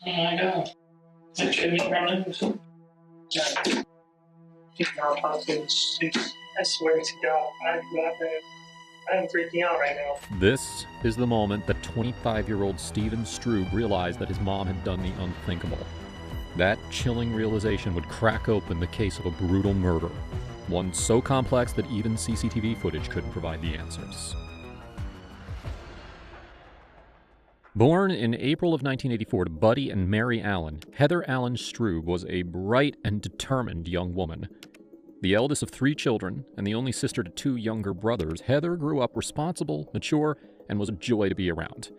Oh my God. That should be running. Yeah. I swear to God, I'm freaking out right now. This is the moment that 25-year-old Steven Strube realized that his mom had done the unthinkable. That chilling realization would crack open the case of a brutal murder, one so complex that even CCTV footage couldn't provide the answers. Born in April of 1984 to Buddy and Mary Allen, Heather Allen Strube was a bright and determined young woman. The eldest of 3 children and the only sister to 2 younger brothers, Heather grew up responsible, mature, and was a joy to be around.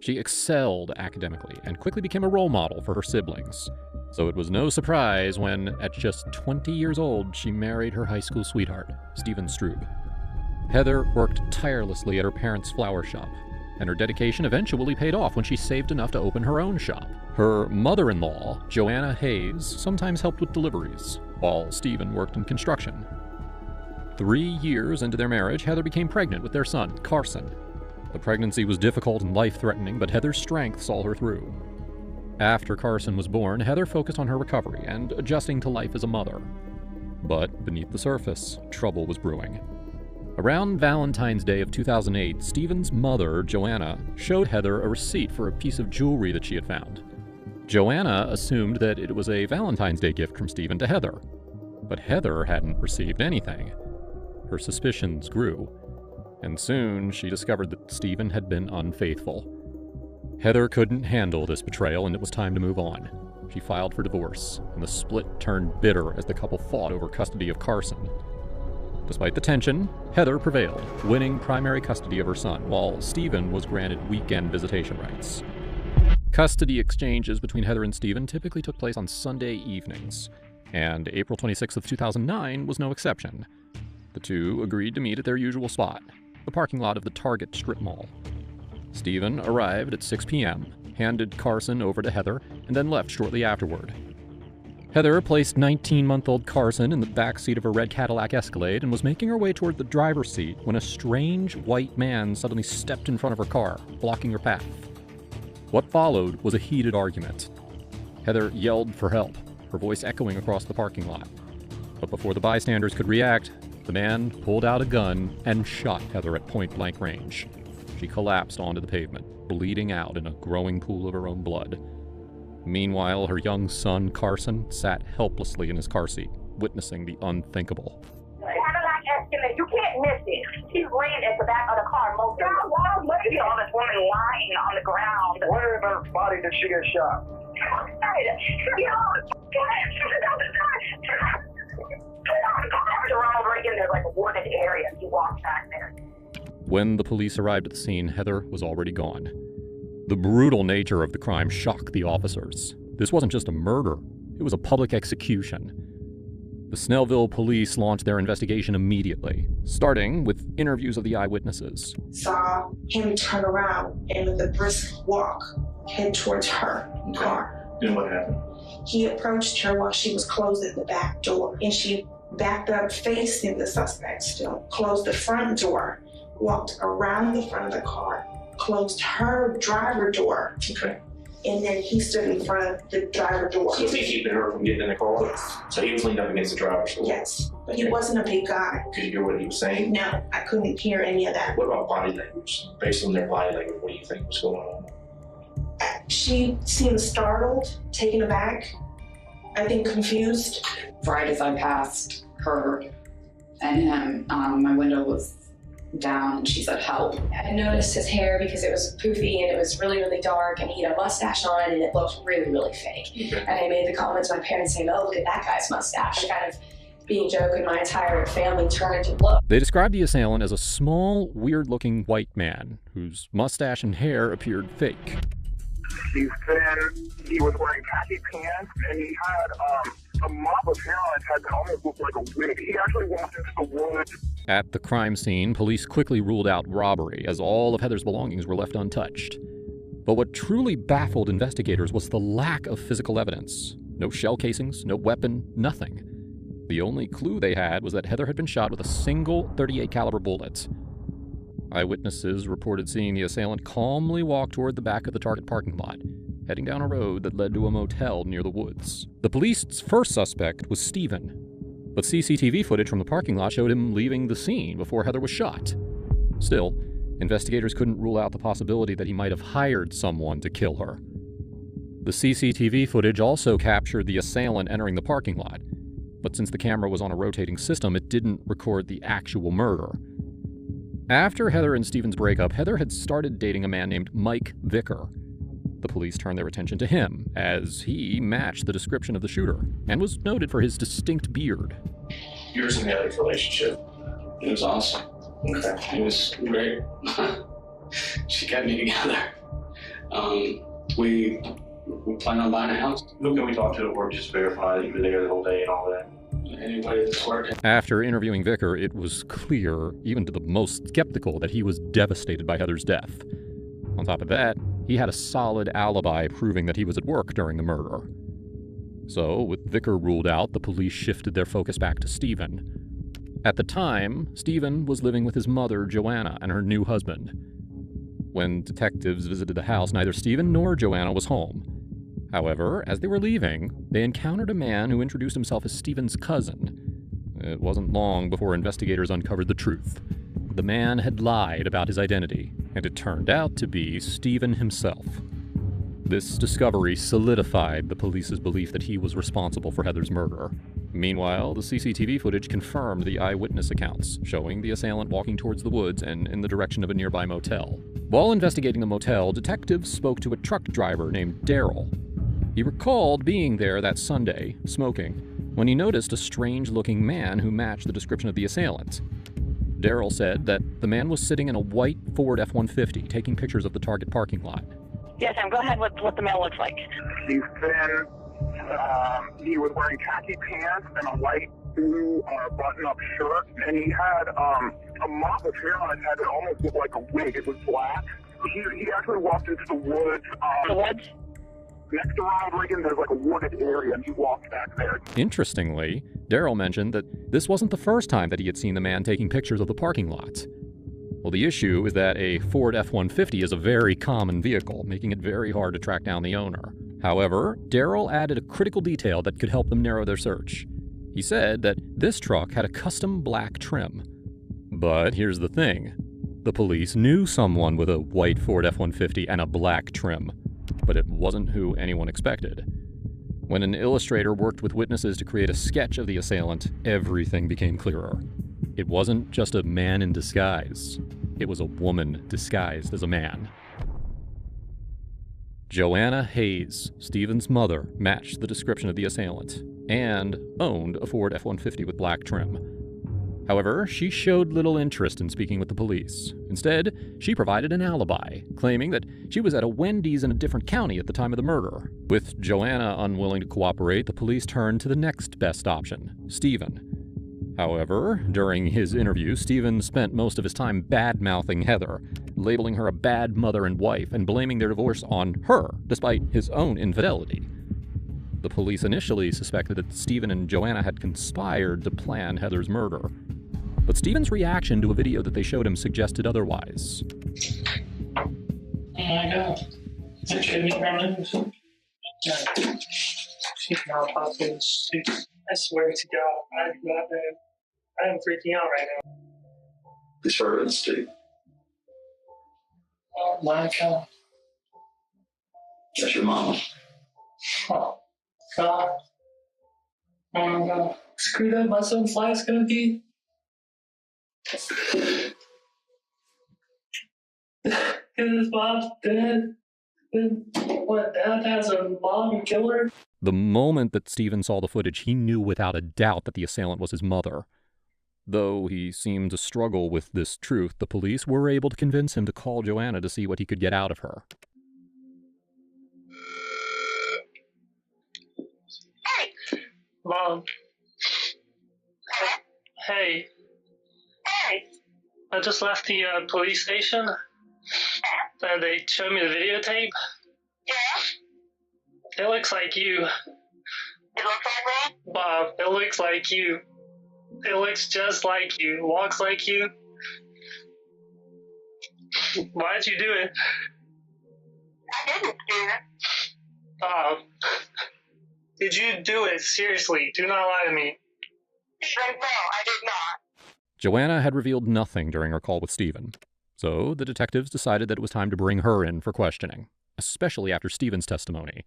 She excelled academically and quickly became a role model for her siblings. So it was no surprise when, at just 20 years old, she married her high school sweetheart, Steven Strube. Heather worked tirelessly at her parents' flower shop, and her dedication eventually paid off when she saved enough to open her own shop. Her mother-in-law, Joanna Hayes, sometimes helped with deliveries, while Steven worked in construction. 3 years into their marriage, Heather became pregnant with their son, Carson. The pregnancy was difficult and life-threatening, but Heather's strength saw her through. After Carson was born, Heather focused on her recovery and adjusting to life as a mother. But beneath the surface, trouble was brewing. Around Valentine's Day of 2008, Steven's mother, Joanna, showed Heather a receipt for a piece of jewelry that she had found. Joanna assumed that it was a Valentine's Day gift from Steven to Heather, but Heather hadn't received anything. Her suspicions grew, and soon she discovered that Steven had been unfaithful. Heather couldn't handle this betrayal, and it was time to move on. She filed for divorce, and the split turned bitter as the couple fought over custody of Carson. Despite the tension, Heather prevailed, winning primary custody of her son, while Steven was granted weekend visitation rights. Custody exchanges between Heather and Steven typically took place on Sunday evenings, and April 26th of 2009 was no exception. The two agreed to meet at their usual spot, the parking lot of the Target strip mall. Steven arrived at 6 p.m., handed Carson over to Heather, and then left shortly afterward. Heather placed 19-month-old Carson in the back seat of her red Cadillac Escalade and was making her way toward the driver's seat when a strange white man suddenly stepped in front of her car, blocking her path. What followed was a heated argument. Heather yelled for help, her voice echoing across the parking lot. But before the bystanders could react, the man pulled out a gun and shot Heather at point-blank range. She collapsed onto the pavement, bleeding out in a growing pool of her own blood. Meanwhile, her young son, Carson, sat helplessly in his car seat, witnessing the unthinkable. Cadillac Escalade, you can't miss it. She's laying at the back of the car. Most of the lady on this woman lying on the ground. Where in her body did she get shot? There's like a wooded area. He walked back there. When the police arrived at the scene, Heather was already gone. The brutal nature of the crime shocked the officers. This wasn't just a murder, it was a public execution. The Snellville police launched their investigation immediately, starting with interviews of the eyewitnesses. Saw him turn around and with a brisk walk head towards her car. Then what happened? He approached her while she was closing the back door, and she backed up facing the suspect still, closed the front door, walked around the front of the car, closed her driver door. Okay. And then he stood in front of the driver door. So was he keeping her from getting in the car? Yes. So he was leaned up against the driver's door? Yes. But he wasn't a big guy. Could you hear what he was saying? No, I couldn't hear any of that. What about body language? Based on their body language, what do you think was going on? She seemed startled, taken aback, I think confused. Right as I passed her and him, my window was down and she said, "Help." I noticed his hair because it was poofy and it was really, really dark, and he had a mustache on and it looked really, really fake. Okay. And I made the comment to my parents saying, "Oh, look at that guy's mustache." Kind of being a joke, and my entire family turned to look. They described the assailant as a small, weird-looking white man whose mustache and hair appeared fake. He said he was wearing khaki pants and he had a mop of hair on his head that almost looked like a wig. He actually walked into the woods. At the crime scene, police quickly ruled out robbery, as all of Heather's belongings were left untouched. But what truly baffled investigators was the lack of physical evidence. No shell casings, no weapon, nothing. The only clue they had was that Heather had been shot with a single .38 caliber bullet. Eyewitnesses reported seeing the assailant calmly walk toward the back of the Target parking lot, heading down a road that led to a motel near the woods. The police's first suspect was Stephen, but CCTV footage from the parking lot showed him leaving the scene before Heather was shot. Still, investigators couldn't rule out the possibility that he might have hired someone to kill her. The CCTV footage also captured the assailant entering the parking lot, but since the camera was on a rotating system, it didn't record the actual murder. After Heather and Stephen's breakup, Heather had started dating a man named Mike Vicker. The police turned their attention to him, as he matched the description of the shooter, and was noted for his distinct beard. Yours and Heather's relationship. It was awesome. Okay. It was great. She kept me together. We planned on buying a house. Who can we talk to at work just to verify that you were there the whole day and all that? Anybody that's working. After interviewing Vicker, it was clear, even to the most skeptical, that he was devastated by Heather's death. On top of that, he had a solid alibi proving that he was at work during the murder. So, with Vicker ruled out, the police shifted their focus back to Stephen. At the time, Stephen was living with his mother, Joanna, and her new husband. When detectives visited the house, neither Stephen nor Joanna was home. However, as they were leaving, they encountered a man who introduced himself as Stephen's cousin. It wasn't long before investigators uncovered the truth. The man had lied about his identity, and it turned out to be Stephen himself. This discovery solidified the police's belief that he was responsible for Heather's murder. Meanwhile, the CCTV footage confirmed the eyewitness accounts, showing the assailant walking towards the woods and in the direction of a nearby motel. While investigating the motel, detectives spoke to a truck driver named Daryl. He recalled being there that Sunday, smoking, when he noticed a strange-looking man who matched the description of the assailant. Daryl said that the man was sitting in a white Ford F-150 taking pictures of the target parking lot. Yes, Sam, go ahead with what the male looks like. He's thin. He was wearing khaki pants and a light blue button-up shirt, and he had a mop of hair on his head that almost looked like a wig. It was black. He actually walked into the woods. The woods? Next to Ronald Reagan, there's like a wooded area, and he walked back there. Interestingly, Daryl mentioned that this wasn't the first time that he had seen the man taking pictures of the parking lot. Well, the issue is that a Ford F-150 is a very common vehicle, making it very hard to track down the owner. However, Daryl added a critical detail that could help them narrow their search. He said that this truck had a custom black trim. But here's the thing. The police knew someone with a white Ford F-150 and a black trim, but it wasn't who anyone expected. When an illustrator worked with witnesses to create a sketch of the assailant, everything became clearer. It wasn't just a man in disguise. It was a woman disguised as a man. Joanna Hayes, Stephen's mother, matched the description of the assailant and owned a Ford F-150 with black trim. However, she showed little interest in speaking with the police. Instead, she provided an alibi, claiming that she was at a Wendy's in a different county at the time of the murder. With Joanna unwilling to cooperate, the police turned to the next best option, Stephen. However, during his interview, Stephen spent most of his time bad-mouthing Heather, labeling her a bad mother and wife, and blaming their divorce on her, despite his own infidelity. The police initially suspected that Stephen and Joanna had conspired to plan Heather's murder. But Stephen's reaction to a video that they showed him suggested otherwise. Oh my god. Is it shooting around? No. She's not possible. I swear to God, I'm not bad. I'm freaking out right now. It's her instinct. Oh my god. That's your mama. Oh god. Oh my god. Screwed up my son's life's gonna be. His mom's dead. Then what? Dad has a mom and killed her? The moment that Stephen saw the footage, he knew without a doubt that the assailant was his mother. Though he seemed to struggle with this truth, the police were able to convince him to call Joanna to see what he could get out of her. Mom. Hey. Hey. I just left the police station, and they showed me the videotape. Yeah? It looks like you. It looks like me? Bob, it looks like you. It looks just like you. Walks like you. Why'd you do it? I didn't do it. Did you do it? Seriously, do not lie to me. No, I did not. Joanna had revealed nothing during her call with Stephen, so the detectives decided that it was time to bring her in for questioning, especially after Stephen's testimony.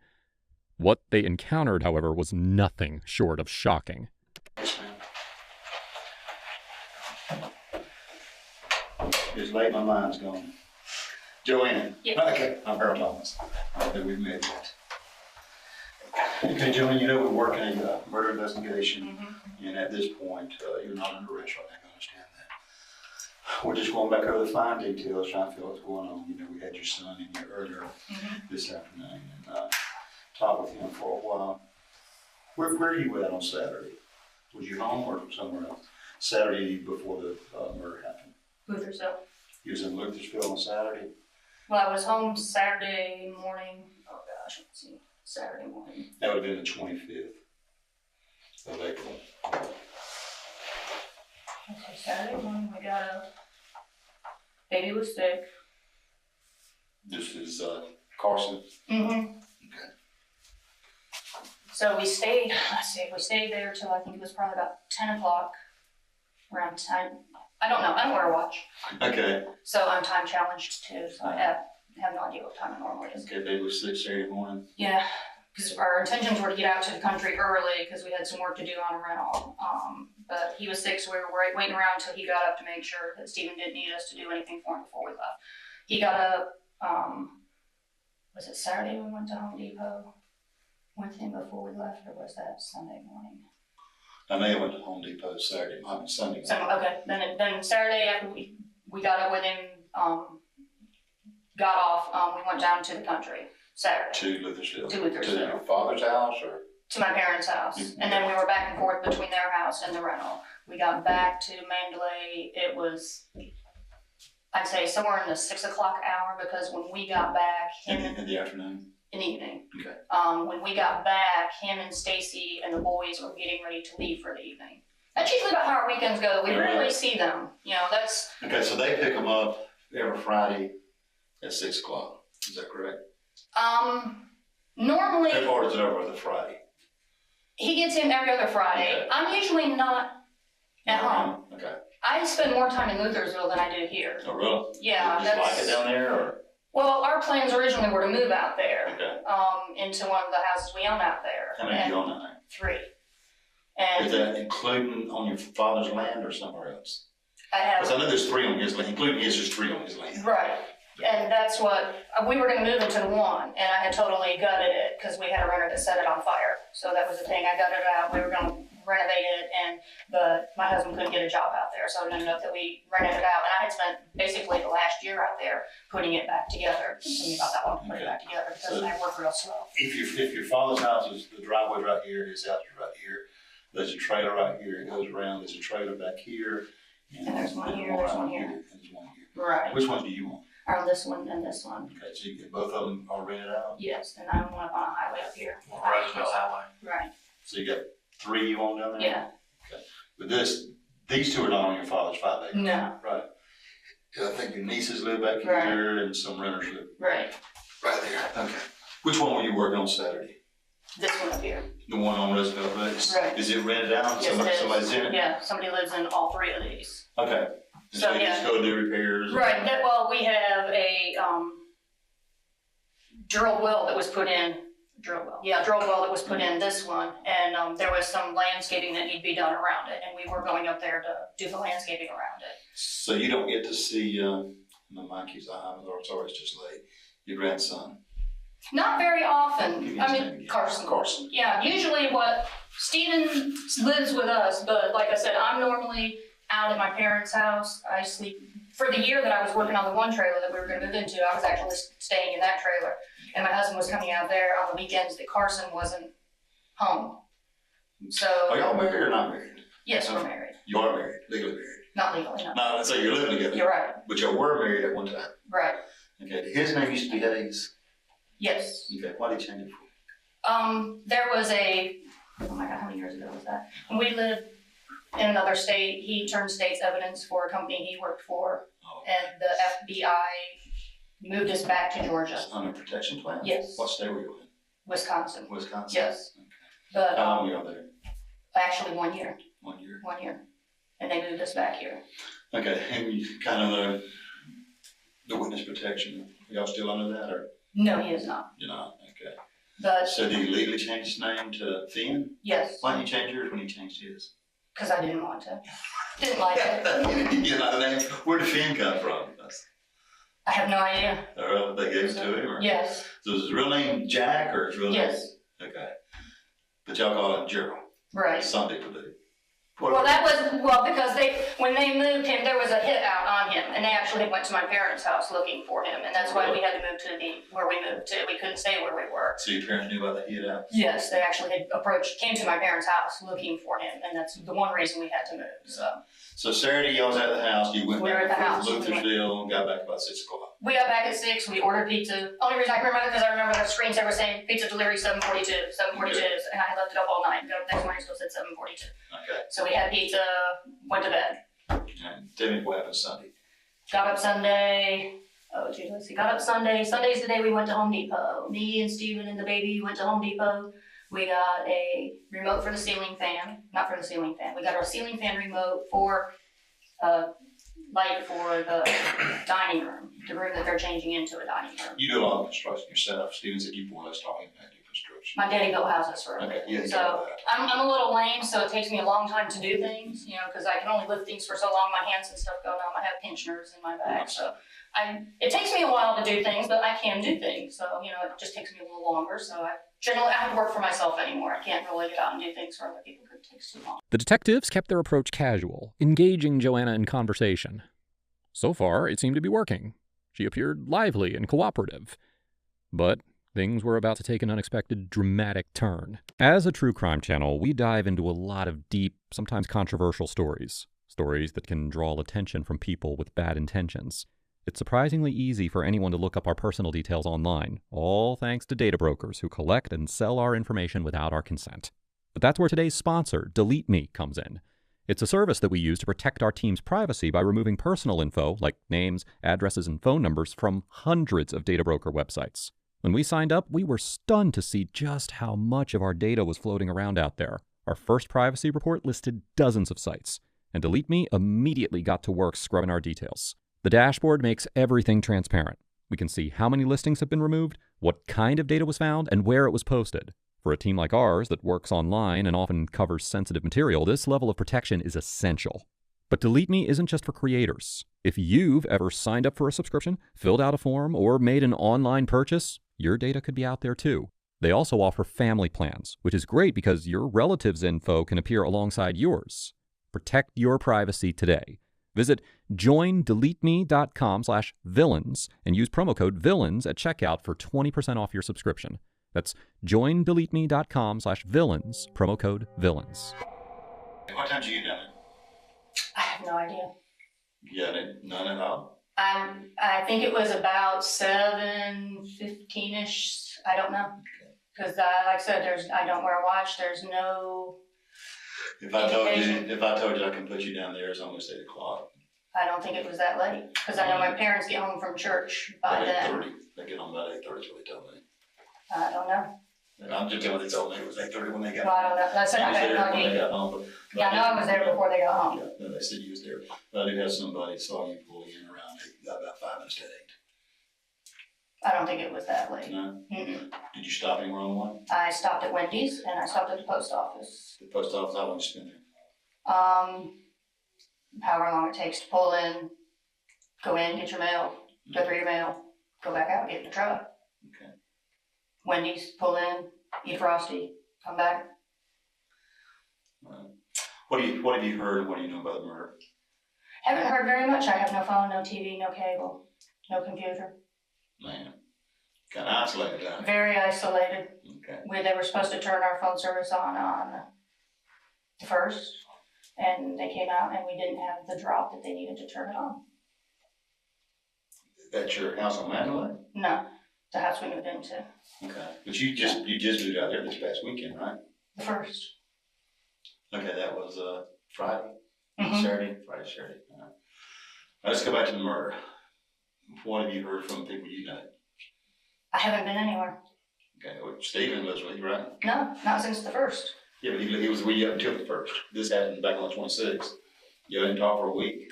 What they encountered, however, was nothing short of shocking. Yes, ma'am. It's late, my mind's gone. Joanna? Yes. Okay, I'm Harold Thomas. I think we've met yet. Okay, Joanna, you know we're working a murder investigation, and at this point, you're not under arrest right now. I understand that. We're just going back over the fine details, trying to figure out what's going on. You know, we had your son in here earlier this afternoon, and talked with him for a while. Where are you at on Saturday? Was you home or somewhere else? Saturday before the murder happened. Luthersville. You was in Luthersville on Saturday? Well, I was home Saturday morning. Oh gosh, let's see. Saturday morning. That would have been the 25th of April. Okay, Saturday morning we got up. Baby was sick. This is Carson? Mm-hmm. Okay. So we stayed, we stayed there till I think it was probably about 10 o'clock. Around time. I don't know, I don't wear a watch. Okay. So I'm time challenged too, so I have no idea what time it normally is. Okay, baby was 6 Saturday morning. Yeah, because our intentions were to get out to the country early because we had some work to do on a rental. But he was sick, so we were waiting around until he got up to make sure that Stephen didn't need us to do anything for him before we left. He got up, was it Saturday we went to Home Depot with him before we left, or was that Sunday morning? I may have went to Home Depot Saturday, Sunday. Okay, then Saturday after we got up with him, got off, we went down to the country Saturday. To Luthersville? To Luthersville. To your father's house or? To my parents' house. And then we were back and forth between their house and the rental. We got back to Mandalay, it was, I'd say somewhere in the 6 o'clock hour, because when we got back. In the afternoon? In the evening. Okay. When we got back, him and Stacy and the boys were getting ready to leave for the evening. That's usually about how our weekends go. We rarely see them. You know, that's. Okay, so they pick them up every Friday at 6 o'clock. Is that correct? Normally. Or is it every other Friday? He gets in every other Friday. Okay. I'm usually not at home. Okay. I spend more time in Luthersville than I do here. Oh, really? Yeah. You just like it down there, or? Well, our plans originally were to move out there. Okay. Into one of the houses we own out there. How many do you own out there? 3. And is that including on your father's land or somewhere else? I have. Because I know there's 3 on his land, including his, there's 3 on his land. Right. And that's what, we were going to move into the one, and I had totally gutted it because we had a renter that set it on fire. So that was the thing. I gutted it out. We were going to renovate it, but my husband couldn't get a job out there, so it ended up that we rented it out. And I had spent basically the last year out there putting it back together. Thinking about that one, putting it back together because I work real slow. If your father's house is, the driveway right here, his house is right here, there's a trailer right here, it goes around, there's a trailer back here. And there's one here, there's one here. And there's one here. Right. Which one do you want? This one and this one. Okay, so you get both of them are rented out? Yes, and I own one up on a highway up here. Roosevelt Highway. Right. So you got 3 you own down there? Yeah. Okay. But these 2 are not on your father's 5 acres? No. Right. I think your nieces live back here and some renters live. Right. Right there. Okay. Which one were you working on Saturday? This one up here. The one on Roosevelt Place? Right. Is it rented out? Yes, it is. Somebody's in it? Yeah, somebody lives in all 3 of these. Okay. So you just go do repairs? Right. We have a drill well that was put in. Drill well that was put in this one, and there was some landscaping that needed to be done around it, and we were going up there to do the landscaping around it. So you don't get to see, my keeps it's just late, your grandson? Not very often. I mean, Carson. Yeah, usually Stephen lives with us, but like I said, I'm normally out at my parents' house. I sleep. For the year that I was working on the one trailer that we were going to move into, I was actually staying in that trailer. And my husband was coming out there on the weekends that Carson wasn't home. So. Are y'all married or not married? Yes, we're married. You are married, legally married? Not legally, no. No, so you're living together? You're right. But y'all were married at one time? Right. Okay, his name used to be Hayes? Yes. Okay, why did he change it for? There was oh my God, how many years ago was that? When we lived in another state, he turned state's evidence for a company he worked for, and the FBI moved us back to Georgia. On a protection plan? Yes. What state were you in? Wisconsin. Wisconsin? Yes. Okay. But How long were y'all there? actually 1 year. 1 year? 1 year. And they moved us back here. Okay, and you kind of the witness protection, are y'all still under that, or? No, he is not. You're not, okay. But So did he legally change his name to Finn? yes. Why didn't you change yours when he changed his? Because I didn't want to. Didn't like it. You know the name. Where did Finn come from? I have no idea. They gave it to him? Or? Yes. So is his real name Jack or his real name? Yes. Okay. But y'all call him Gerald. Right. Some people do. Well, that was, because when they moved him, there was a hit out on him, and they actually went to my parents' house looking for him, and that's why we had to move to where we moved to. We couldn't stay where we were. So your parents knew about the hit out? Yes, they actually had came to my parents' house looking for him, and that's the one reason we had to move, So Saturday, y'all was at the house, you went We were back at the house. to Luthersville and got back about 6 o'clock. We got back at 6, we ordered pizza. Only reason I can remember it because I remember the screens that were saying pizza delivery 7:42, 7:42, and I left it up all night. Got up next morning, still said 7:42. Okay. So we had pizza, went to bed. And tell me what happened Sunday. Got up Sunday. Oh, geez, let's see. Got up Sunday. Sunday's the day we went to Home Depot. Me and Steven and the baby went to Home Depot. We got a remote for the ceiling fan. Not for the ceiling fan. We got our ceiling fan remote for light for the dining room, the room that they're changing into a dining room. You do a lot of construction yourself. Steven said you more or less taught him how to do construction. My daddy built houses for a Okay, living. yeah, So I'm a little lame, so it takes me a long time to do things, because I can only lift things for so long. My hands and stuff go numb. I have pinch nerves in my back, so it takes me a while to do things, but I can do things. So, it just takes me a little longer. So I generally have to work for myself anymore. I can't really get out and do things for other people because it takes too long. The detectives kept their approach casual, engaging Joanna in conversation. So far, it seemed to be working. She appeared lively and cooperative. But things were about to take an unexpected, dramatic turn. As a true crime channel, we dive into a lot of deep, sometimes controversial stories. Stories that can draw attention from people with bad intentions. It's surprisingly easy for anyone to look up our personal details online, all thanks to data brokers who collect and sell our information without our consent. But that's where today's sponsor, Delete Me, comes in. It's a service that we use to protect our team's privacy by removing personal info, like names, addresses, and phone numbers, from hundreds of data broker websites. When we signed up, we were stunned to see just how much of our data was floating around out there. Our first privacy report listed dozens of sites, and Delete Me immediately got to work scrubbing our details. The dashboard makes everything transparent. We can see how many listings have been removed, what kind of data was found, and where it was posted. For a team like ours that works online and often covers sensitive material, this level of protection is essential. But Delete Me isn't just for creators. If you've ever signed up for a subscription, filled out a form, or made an online purchase, your data could be out there too. They also offer family plans, which is great because your relatives' info can appear alongside yours. Protect your privacy today. Visit joindeleteme.com/villains and use promo code VILLAINS at checkout for 20% off your subscription. That's joindeleteme.com/villains, promo code VILLAINS. What time did you get down there? I have no idea. You got it? None at all? I think it was about 7:15-ish. I don't know. Because like I said, I don't wear a watch. There's no If I told you I can put you down there, it's almost 8 o'clock. I don't think it was that late. Because I know my parents get home from church by then. 8:30. They get home about 8:30 is what they told me. I don't know. And I'm just telling you, they told me it was 8:30 when they got Well, I home. don't know. I said I had no idea. Yeah, I know I was there before they got home. Yeah, no, they said you was there. But I did have somebody saw you pull in around 8, about 5 minutes to 8. I don't think it was that late. No? Mm-mm. Did you stop anywhere on the way? I stopped at Wendy's and I stopped at the post office. The post office, how long did you spend there? However long it takes to pull in, go in, get your mail, go through your mail, go back out, get in the truck. Okay. Wendy's, pull in, eat a Frosty, come back. What have you heard and what do you know about the murder? Haven't heard very much. I have no phone, no TV, no cable, no computer. Man, kind of isolated, huh? Very isolated. Okay. They were supposed to turn our phone service on the 1st, and they came out and we didn't have the drop that they needed to turn it on. That's your house on Mandalay? No, the house we moved into. Okay, but you just moved out there this past weekend, right? The 1st. Okay, that was Friday, Mm-hmm. Saturday. All right. Let's go back to the murder. What have you heard from people you know? I haven't been anywhere. Okay, well, Stephen lives with you, right? No, not since the first. Yeah, but he was with you up until the 1st. This happened back on the 26th. You didn't talk for a week.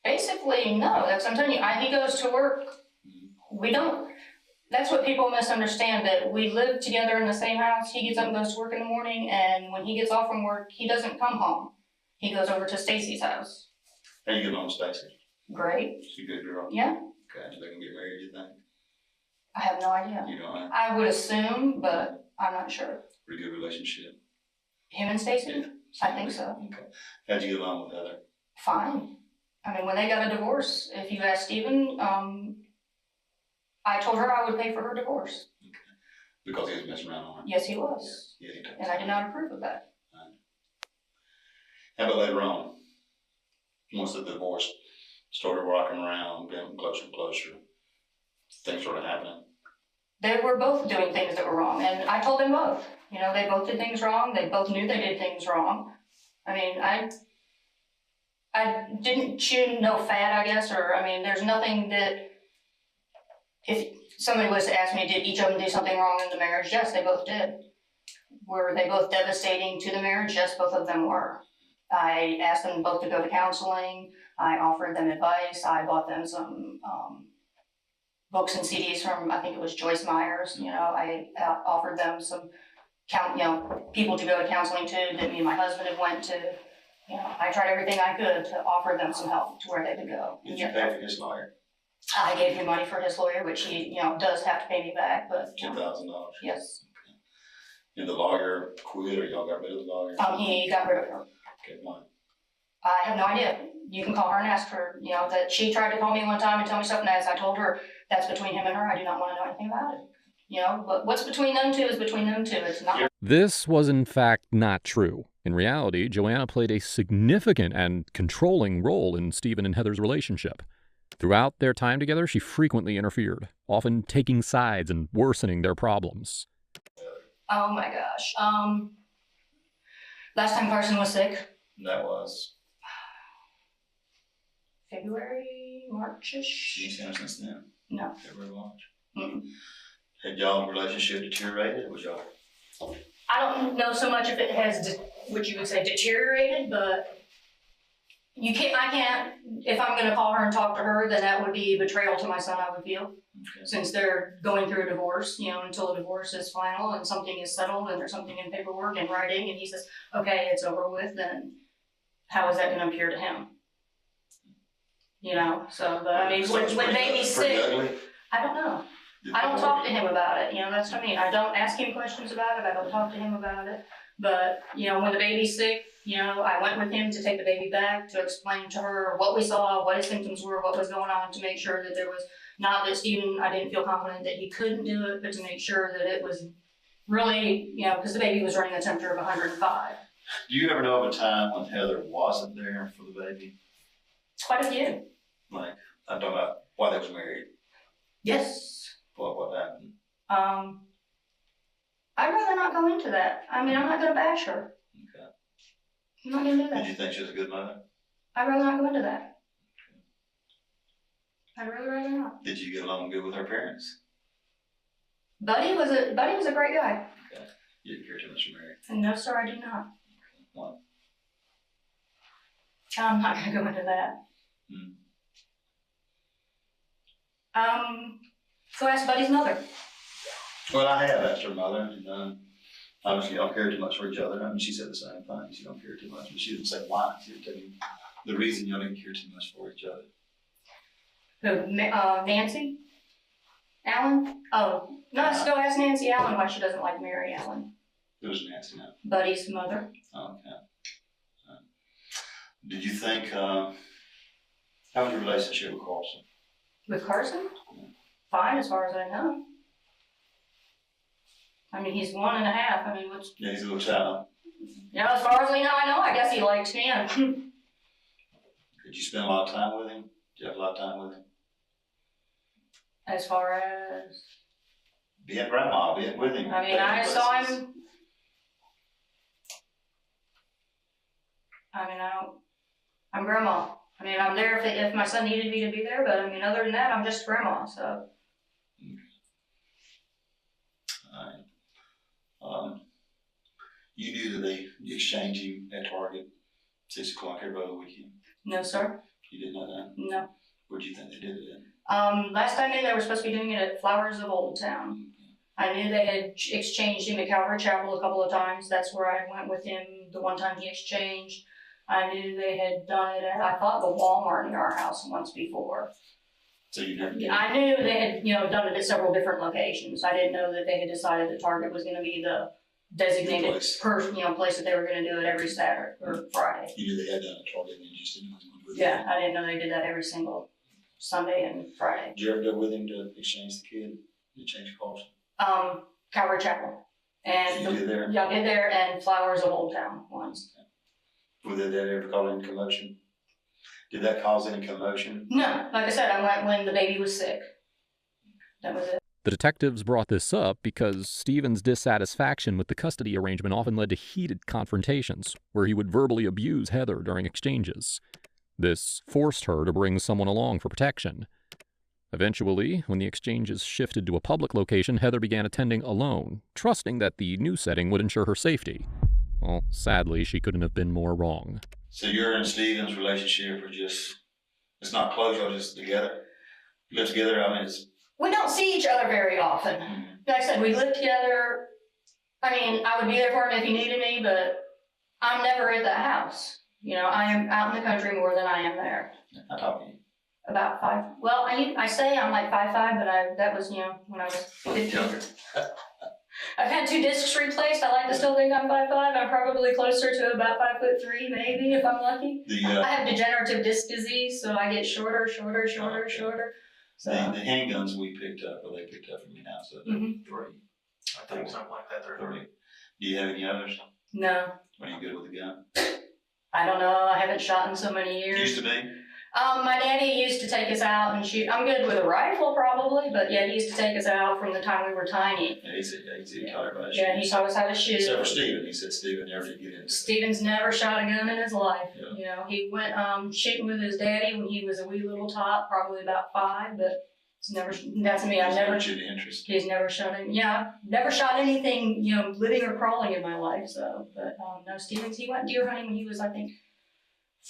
Basically, no. That's what I'm telling you. He goes to work. We don't. That's what people misunderstand, that we live together in the same house. He gets up and goes to work in the morning, and when he gets off from work, he doesn't come home. He goes over to Stacy's house. How you getting on with Stacy? Great. She a good girl? Yeah. Okay, they're gonna get married, you think? I have no idea. You don't know? I would assume, but I'm not sure. Pretty good relationship. Him and Stacy? Yeah. I think so. Okay. How'd you get along with Heather? Fine. I mean, when they got a divorce, if you ask Stephen, I told her I would pay for her divorce. Okay. Because he was messing around on her? Yes, he was. Yeah, he took And I did not approve of that. Right. How about later on? Once the divorce started rocking around, getting closer and closer, things started happening. They were both doing things that were wrong, and I told them both. You know, they both did things wrong. They both knew they did things wrong. I mean, I didn't chew no fat, I guess, or, I mean, there's nothing that, if somebody was to ask me, did each of them do something wrong in the marriage? Yes, they both did. Were they both devastating to the marriage? Yes, both of them were. I asked them both to go to counseling. I offered them advice. I bought them some books and CDs from, I think it was Joyce Myers. You know, I offered them some people to go to counseling to that me and my husband have went to. You know, I tried everything I could to offer them some help to where they could go. Did you pay for his lawyer? I gave him money for his lawyer, which he, does have to pay me back, but. $10,000? Yes. Okay. And the lawyer quit, or y'all got rid of the lawyer? He got rid of her. Okay, why? I have no idea. You can call her and ask her, that she tried to call me one time and tell me stuff, and as I told her, that's between him and her. I do not want to know anything about it. But what's between them two is between them two. It's not. This was in fact not true. In reality, Joanna played a significant and controlling role in Stephen and Heather's relationship. Throughout their time together, she frequently interfered, often taking sides and worsening their problems. Oh my gosh. Last time Carson was sick. That was? February, March-ish. You ain't seen her since then? No. February, March? Mm-mm. Had y'all relationship deteriorated? Was y'all? I don't know so much if it has, what you would say, deteriorated, but I can't, if I'm going to call her and talk to her, then that would be betrayal to my son, I would feel. Okay. Since they're going through a divorce, until the divorce is final and something is settled and there's something in paperwork and writing and he says, okay, it's over with, then how is that going to appear to him? But I mean, when baby's sick, I don't know. I don't talk to him about it, that's what I mean. I don't ask him questions about it, I don't talk to him about it. But, when the baby's sick, I went with him to take the baby back to explain to her what we saw, what his symptoms were, what was going on, to make sure that there was not that Stephen, I didn't feel confident that he couldn't do it, but to make sure that it was really, because the baby was running a temperature of 105. Do you ever know of a time when Heather wasn't there for the baby? Quite a few. Like, I'm talking about why they was married. Yes. What happened? I'd rather not go into that. I mean, I'm not going to bash her. Okay. I'm not going to do that. Did you think she was a good mother? I'd rather not go into that. I'd rather not. Did you get along good with her parents? Buddy was a great guy. Okay. You didn't care too much for Mary? No, sir, I do not. Why? I'm not going to go into that. So ask Buddy's mother. Well, I have asked her mother, and obviously you don't care too much for each other. I mean, she said the same thing. She don't care too much, but she didn't say why. She didn't tell you the reason you didn't care too much for each other. Who, Nancy? Allen? Oh, no, let's go ask Nancy Allen why she doesn't like Mary Allen. Who's Nancy now? Buddy's mother. Oh, okay. Did you think, how was your relationship with Carson? With Carson? Yeah. Fine, as far as I know. I mean, he's 1.5. I mean, what's... Yeah, he's a little child. As far as I know, I guess he liked me. Did you spend a lot of time with him? Did you have a lot of time with him? As far as... Being grandma, being with him. I mean, I saw him... I mean, I'm grandma. I mean, I'm there if my son needed me to be there, but I mean, other than that, I'm just grandma, so. All right. You knew that they exchanged you at Target 6 o'clock every other weekend? No, sir. You didn't know that? No. Where do you think they did it in? Last I knew, they were supposed to be doing it at Flowers of Old Town. I knew they had exchanged him at Calvary Chapel a couple of times. That's where I went with him the one time he exchanged. I knew they had done it at, I thought, the Walmart near our house once before. So you never did? I knew they had, done it at several different locations. I didn't know that they had decided that Target was going to be the designated place that they were going to do it every Saturday or Friday. You knew they had done it at Target and you just didn't know they were going to do it? Yeah, I didn't know they did that every single Sunday and Friday. Did you ever go with him to exchange the kid? Did you change cars? Calvary Chapel. And you did there? Yeah, I did there, and Flowers of Old Town once. Did that ever cause any commotion? Did that cause any commotion? No, like I said, I went when the baby was sick. That was it. The detectives brought this up because Stephen's dissatisfaction with the custody arrangement often led to heated confrontations, where he would verbally abuse Heather during exchanges. This forced her to bring someone along for protection. Eventually, when the exchanges shifted to a public location, Heather began attending alone, trusting that the new setting would ensure her safety. Well, sadly, she couldn't have been more wrong. So your and Stephen's relationship it's not close, y'all just together? You live together, We don't see each other very often. Like I said, we live together. I would be there for him if he needed me, but I'm never at the house. I am out in the country more than I am there. How tall are you? About 5. Well, I say I'm like 5'5", but that was, when I was 15. I've had 2 discs replaced. I like to still think I'm 5'5". I'm probably closer to about 5'3", maybe, if I'm lucky. I have degenerative disc disease, so I get shorter. So. The handguns we picked up, or they picked up from you now, so they're 3. I think something like that. They're 3. Do you have any others? No. Are you good with a gun? I don't know. I haven't shot in so many years. Used to be? My daddy used to take us out and shoot. I'm good with a rifle probably, but yeah, he used to take us out from the time we were tiny. Yeah, he taught everybody. Yeah, he taught us how to shoot. Except for Stephen. He said Stephen never did get into it. Stephen's never shot a gun in his life. Yeah. He went shooting with his daddy when he was a wee little tot, probably about 5, but it's never. That's me. I've never. He's never shot him. Yeah, never shot anything, living or crawling in my life. So, but no, Stevens. He went deer hunting when he was, I think,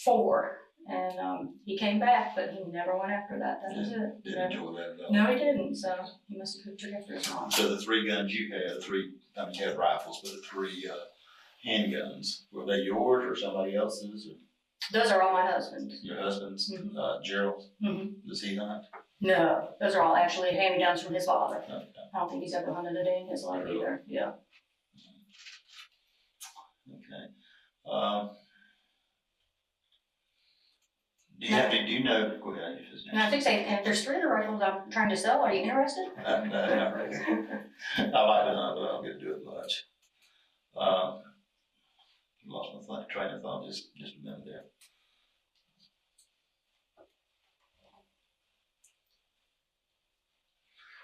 4. And he came back, but he never went after that. That was it. Didn't enjoy that at all. No, he didn't. So he must have took after his mom. So the 3 guns you had, you had rifles, but the 3 handguns, were they yours or somebody else's? Or? Those are all my husband's. Your husband's? Mm-hmm. Gerald? Mm-hmm. Does he hunt? No, those are all actually hand-me-downs from his father. Okay. I don't think he's ever hunted a day in his life either. Yeah. Okay. Do you know? Go ahead. And I think there's 3 other rifles I'm trying to sell. Are you interested? No, not really. I like to hunt, but I don't get to do it much. Lost my train of thought just a minute there.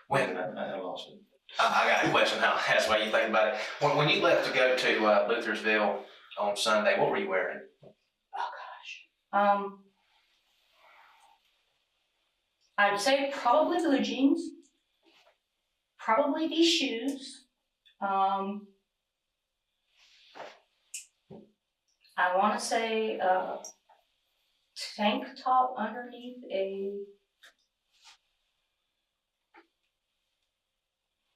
When I lost it. I got a question now. That's why you think about it. When you left to go to Luthersville on Sunday, what were you wearing? Oh gosh. I'd say probably blue jeans. Probably these shoes. I want to say a tank top underneath a.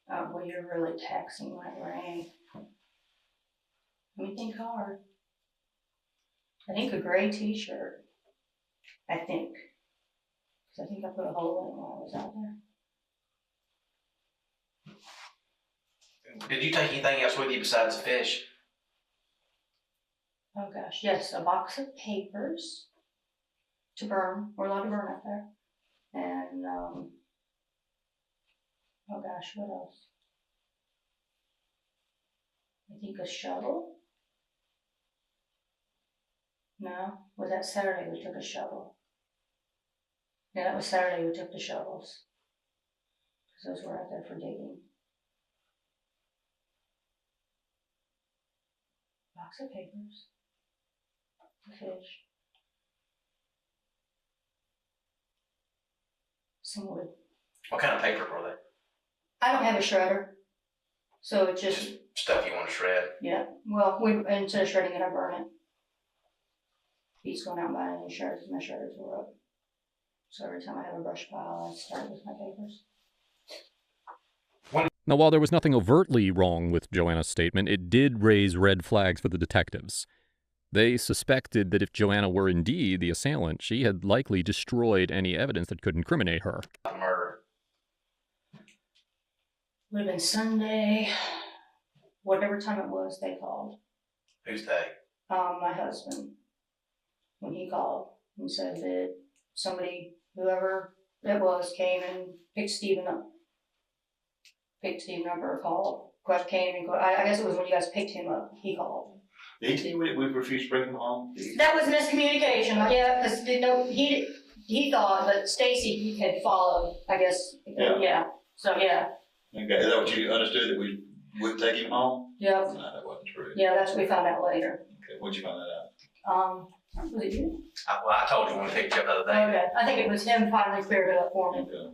Oh boy, you're really taxing my brain. Let me think hard. I think a gray t-shirt. I think. Because I think I put a hole in it while I was out there. Did you take anything else with you besides the fish? Oh gosh, yes, a box of papers to burn. We're allowed to burn out there. And, oh gosh, what else? I think a shovel. No, was that Saturday we took a shovel? Yeah, that was Saturday we took the shovels. Because those were out there for digging. Box of papers. The fish. Some wood. What kind of paper were they? I don't have a shredder. So it just stuff you want to shred. Yeah. Well, instead of shredding it, I burn it. He's going out and buying any shredders. My shredders were up. So every time I have a brush pile, I start with my papers. Now, while there was nothing overtly wrong with Joanna's statement, it did raise red flags for the detectives. They suspected that if Joanna were indeed the assailant, she had likely destroyed any evidence that could incriminate her. Murder. Would have been Sunday, whatever time it was, they called. Who's they? My husband. When he called and said that somebody, whoever it was, came and picked Stephen up. Picked Stephen up or called. Came and I guess it was when you guys picked him up. He called. Did he tell you we refused to bring him home? That was miscommunication. Yeah, because he thought that Stacy had followed. I guess. Yeah. So yeah. Okay, is that what you understood, that we wouldn't take him home? Yeah. No, that wasn't true. Yeah, that's what we found out later. Okay, what'd you find that out? Was it you? Well, I told you when we picked you up the other day. Okay, I think it was him finally cleared it up for me. Okay.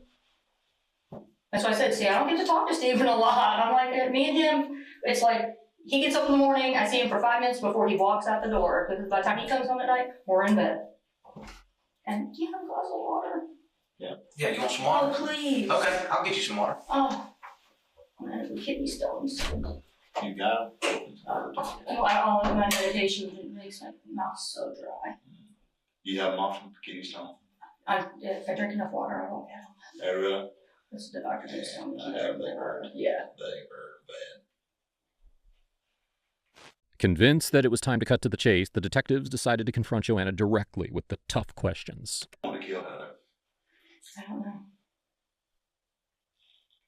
That's why I said, see, I don't get to talk to Stephen a lot. I'm like, me and him, it's like, he gets up in the morning, I see him for 5 minutes before he walks out the door, because by the time he comes home at night, we're in bed. And do you have a glass of water? Yeah. Yeah, you want some water? Oh, please. Okay, I'll get you some water. Oh, I'm gonna have kidney stones. You got him? All of my meditation makes my mouth so dry. You have them often, kidney stone? If I drink enough water, I won't have them. Oh, really? This is the doctor just telling me. They hurt. Yeah. They hurt bad. Convinced that it was time to cut to the chase, the detectives decided to confront Joanna directly with the tough questions. I want to kill Heather. I don't know.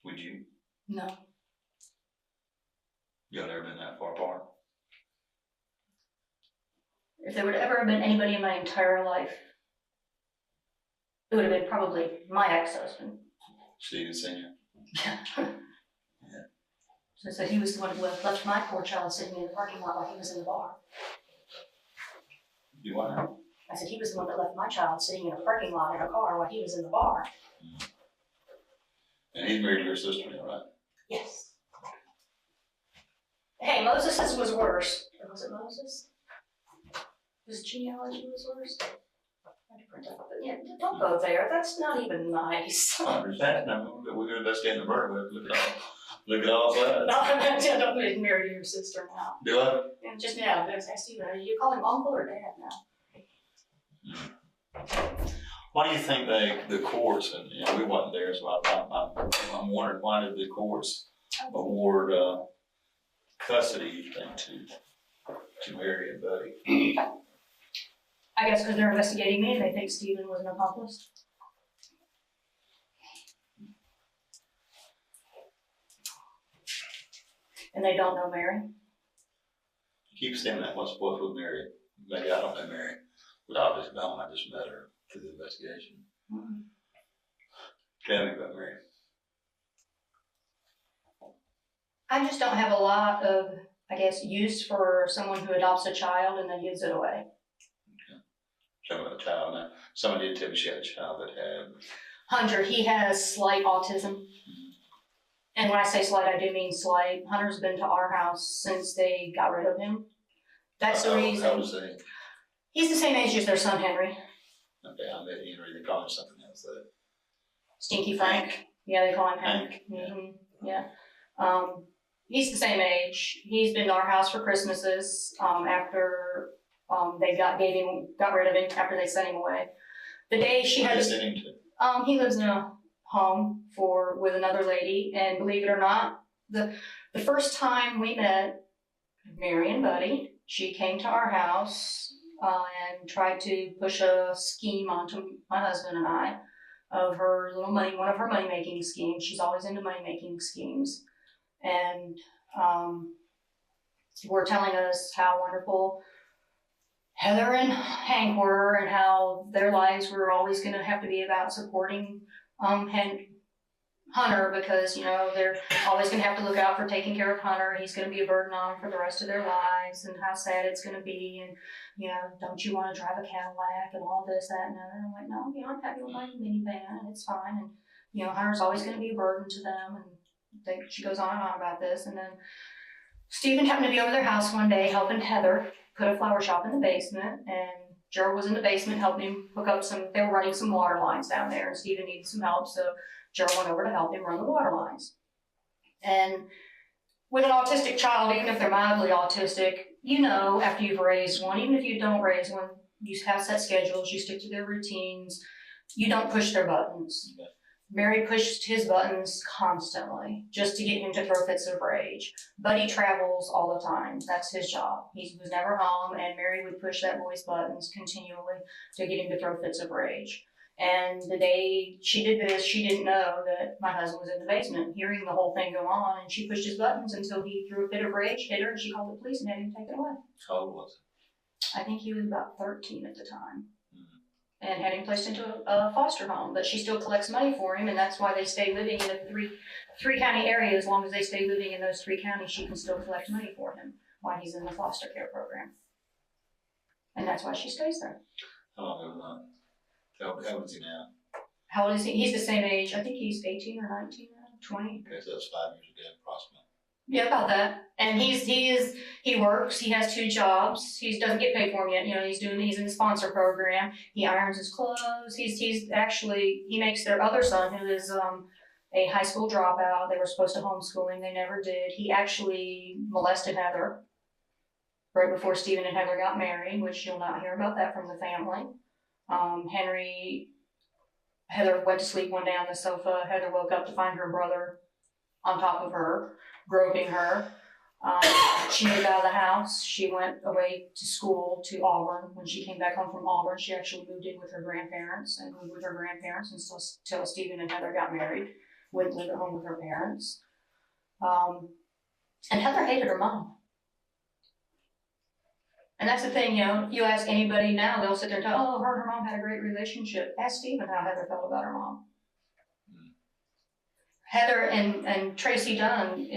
Would you? No. Y'all ever been that far apart? If there would ever have been anybody in my entire life, it would have been probably my ex-husband. Stephen Sr.? Yeah. So he was the one who left my poor child sitting in the parking lot while he was in the bar. You what? I said he was the one that left my child sitting in a parking lot in a car while he was in the bar. And he's married to your sister now, right? Yes. Hey, Moses's was worse. Or was it Moses? His genealogy was worse. I had to print out, but yeah, don't go there. That's not even nice. I understand. No, we're going to investigate the murder. We have to look at all sides. No, don't be married to your sister now. Do I? And just now, Stephen, you call him uncle or dad now? Why do you think the courts, and we wasn't there, so I'm wondering, why did the courts award custody, you think, to Mary and Buddy? I guess because they're investigating me and they think Stephen was an accomplice. And they don't know Mary. You keep saying that. What's with Mary? Maybe I don't know Mary. But I obviously don't. I just met her through the investigation. Mm-hmm. Tell me about Mary. I just don't have a lot of, I guess, use for someone who adopts a child and then gives it away. Okay. Tell me about a child now. Somebody did tell me she had a child that had... Hunter, he has slight autism. Mm-hmm. And when I say slight, I do mean slight. Hunter's been to our house since they got rid of him. That's the reason. How was he? He's the same age as their son, Henry. Okay, I met Henry. They call him something else, though. Stinky Frank. Hank. Yeah, they call him Hank. Mm-hmm. Yeah. He's the same age. He's been to our house for Christmases after they got rid of him after they sent him away. The day she had sent him to? He lives in a home with another lady, and believe it or not, the first time we met Mary and Buddy, she came to our house and tried to push a scheme onto my husband and I of one of her money-making schemes. She's always into money-making schemes. And were telling us how wonderful Heather and Hank were and how their lives were always going to have to be about supporting Hunter because, they're always going to have to look out for taking care of Hunter. He's going to be a burden on them for the rest of their lives and how sad it's going to be. And, don't you want to drive a Cadillac and all this, that, and that? And I'm like, no, I'm happy with my minivan and it's fine. And, Hunter's always going to be a burden to them. And She goes on and on about this, and then Stephen happened to be over their house one day helping Heather put a flower shop in the basement, and Gerald was in the basement helping him hook up they were running some water lines down there, and Stephen needed some help, so Gerald went over to help him run the water lines. And with an autistic child, even if they're mildly autistic, after you've raised one, even if you don't raise one, you have set schedules, you stick to their routines, you don't push their buttons. Okay. Mary pushed his buttons constantly just to get him to throw fits of rage. Buddy travels all the time. That's his job. He was never home, and Mary would push that boy's buttons continually to get him to throw fits of rage. And the day she did this, she didn't know that my husband was in the basement, hearing the whole thing go on, and she pushed his buttons until he threw a fit of rage, hit her, and she called the police and had him taken away. How old was I think he was about 13 at the time. And had him placed into a foster home, but she still collects money for him, and that's why they stay living in a three county area. As long as they stay living in those 3 counties, she can still collect money for him while he's in the foster care program. And that's why she stays there. How long ago? How old is he now? How old is he? He's the same age. I think he's 18 or 19 now, 20. Okay, so that's 5 years ago, approximately. Yeah, about that. And he works. He has 2 jobs. He doesn't get paid for them yet. He's in the sponsor program. He irons his clothes. He makes their other son, who is a high school dropout. They were supposed to homeschool him. They never did. He actually molested Heather right before Stephen and Heather got married, which you'll not hear about that from the family. Heather went to sleep one day on the sofa. Heather woke up to find her brother on top of her, groping her. She moved out of the house. She went away to school to Auburn. When she came back home from Auburn, she actually moved in with her grandparents until Stephen and Heather got married. Wouldn't live at home with her parents. And Heather hated her mom. And that's the thing, you ask anybody now, they'll sit there and tell, her and her mom had a great relationship. Ask Stephen how Heather felt about her mom. Heather and Tracy Dunn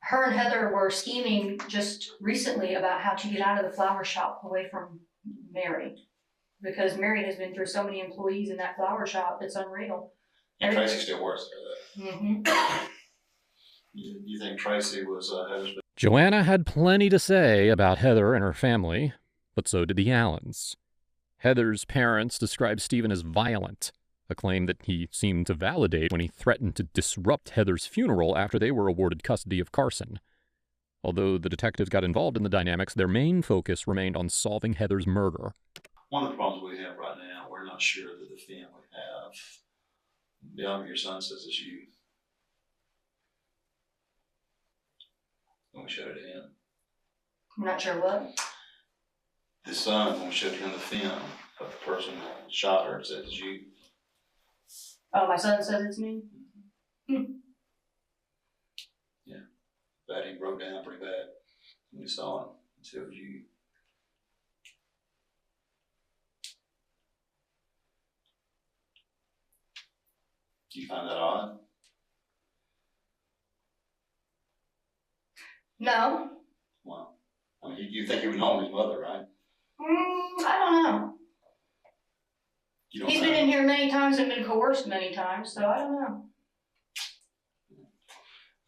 her and Heather were scheming just recently about how to get out of the flower shop away from Mary. Because Mary has been through so many employees in that flower shop, it's unreal. And Tracy still works there, though. Mm-hmm. You think Tracy was Heather's... Joanna had plenty to say about Heather and her family, but so did the Allens. Heather's parents described Stephen as violent, a claim that he seemed to validate when he threatened to disrupt Heather's funeral after they were awarded custody of Carson. Although the detectives got involved in the dynamics, their main focus remained on solving Heather's murder. One of the problems we have right now, we're not sure that the family have. Beyond your son says it's you. When we showed it to him. I'm not sure what. The son, when we showed him the film of the person that shot her, it says it's you. Oh, my son says it's me? Yeah. But he broke down pretty bad when we saw him. It said it was you. Do you find that odd? No. Well, I mean, you think he would know his mother, right? I don't know. He's been in here many times and been coerced many times, so I don't know.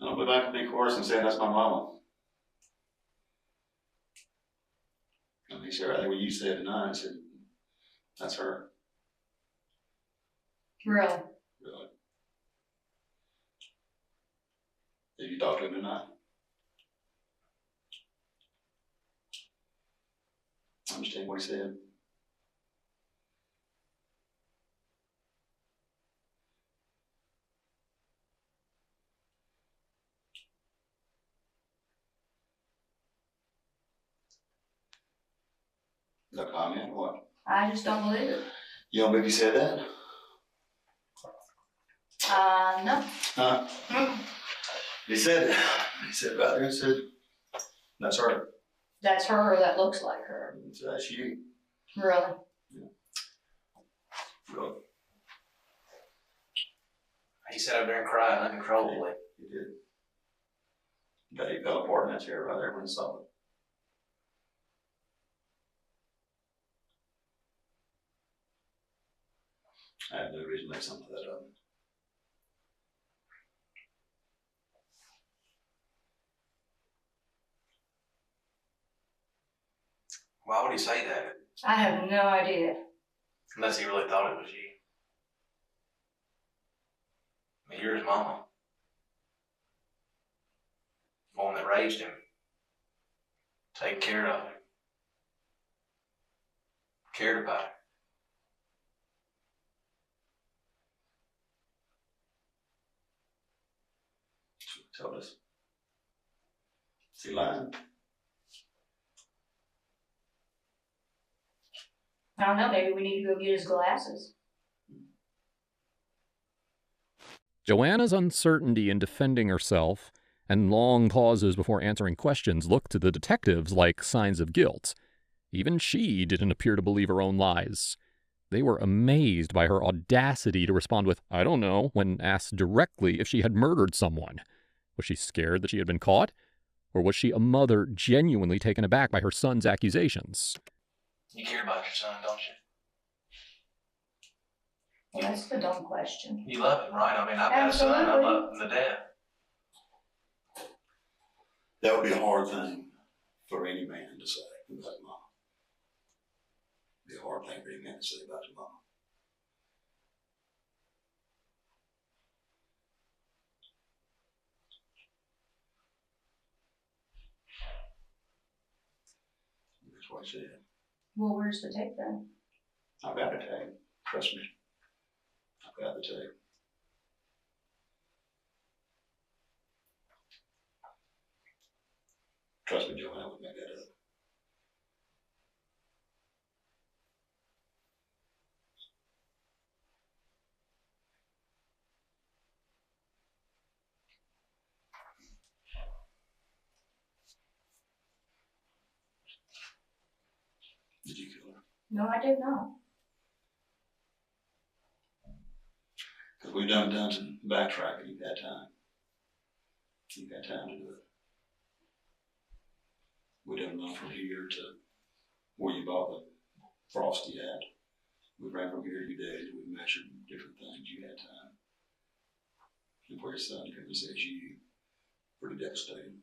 I don't go back and be coerced and say that's my mama. I mean, sure, I think when you said tonight, I said, that's her. Really? Really. Did you talk to him tonight? I understand what he said. No comment or what? I just don't believe it. You don't believe he said that? No. Huh? Mm. He said right there, he said, that's her. That's her or that looks like her. So that's you. Really? Yeah. Really. He sat up there and cried uncontrollably. He did. But he fell apart in that chair right there when he saw it. I have no reason to make something of that up. Why would he say that? I have no idea. Unless he really thought it was you. I mean, you're his mama. The one that raised him. Take care of him. Cared about him. That's what he told us. Is he lying? I don't know, maybe we need to go get his glasses. Joanna's uncertainty in defending herself and long pauses before answering questions looked to the detectives like signs of guilt. Even she didn't appear to believe her own lies. They were amazed by her audacity to respond with, "I don't know," when asked directly if she had murdered someone. Was she scared that she had been caught? Or was she a mother genuinely taken aback by her son's accusations? You care about your son, don't you? Well, that's the dumb question. You love him, right? I mean, I've got a son, I love him to death. That would be a hard thing for any man to say about mom. It'd be a hard thing for any man to say about his mom. That's what I said. Well, where's the tape then? I've got the tape. Trust me. I've got the tape. Trust me, Joanna, I would make that up. Did you kill her? No, I did not. Because we've done some backtracking. You've got time. You've got time to do it. We done run from here to where you bought the Frosty at. We ran from here to your dad's. We measured different things. You had time. And where your son comes and says you, pretty devastating.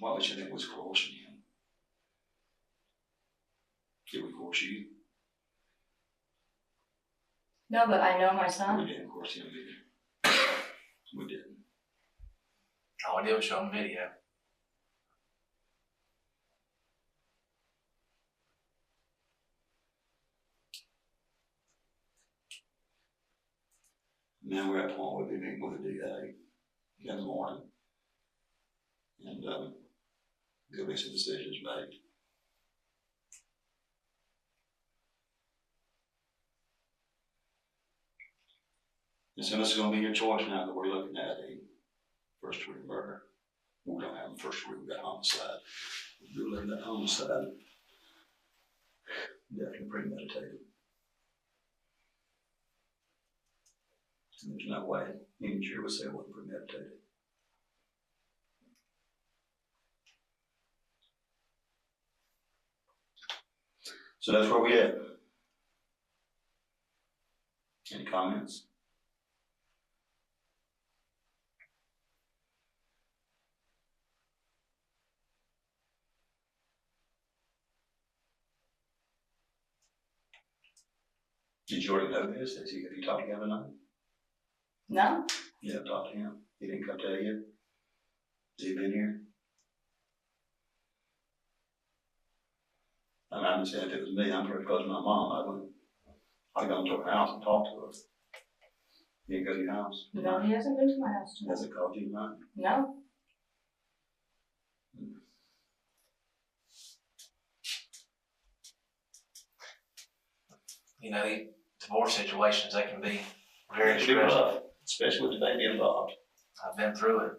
Why would you think was coercing him? Did we coerce you? No, but I know my son. We didn't coerce him either. We didn't. All I did was show him video. Now we're at the point where we're meeting with the DA in the morning. And there'll be some decisions made. And so this is going to be your choice now that we're looking at a first degree murder. We don't have a first degree, we've got homicide. We're looking at homicide. Definitely premeditated. And there's no way any jury would say it wasn't premeditated. So that's where we at. Any comments? Did you already know this? Have you talked to him tonight? No. You haven't talked to him? He didn't come tell you? Has he been here? I mean, I'm just saying if it was me, I'm pretty close to my mom. I'd go to her house and talk to her. He didn't go to your house? No, he hasn't been to my house tonight. Has he called you tonight? No. You know, these divorce situations, they can be very stressful. stressful. Especially with the baby involved. I've been through it.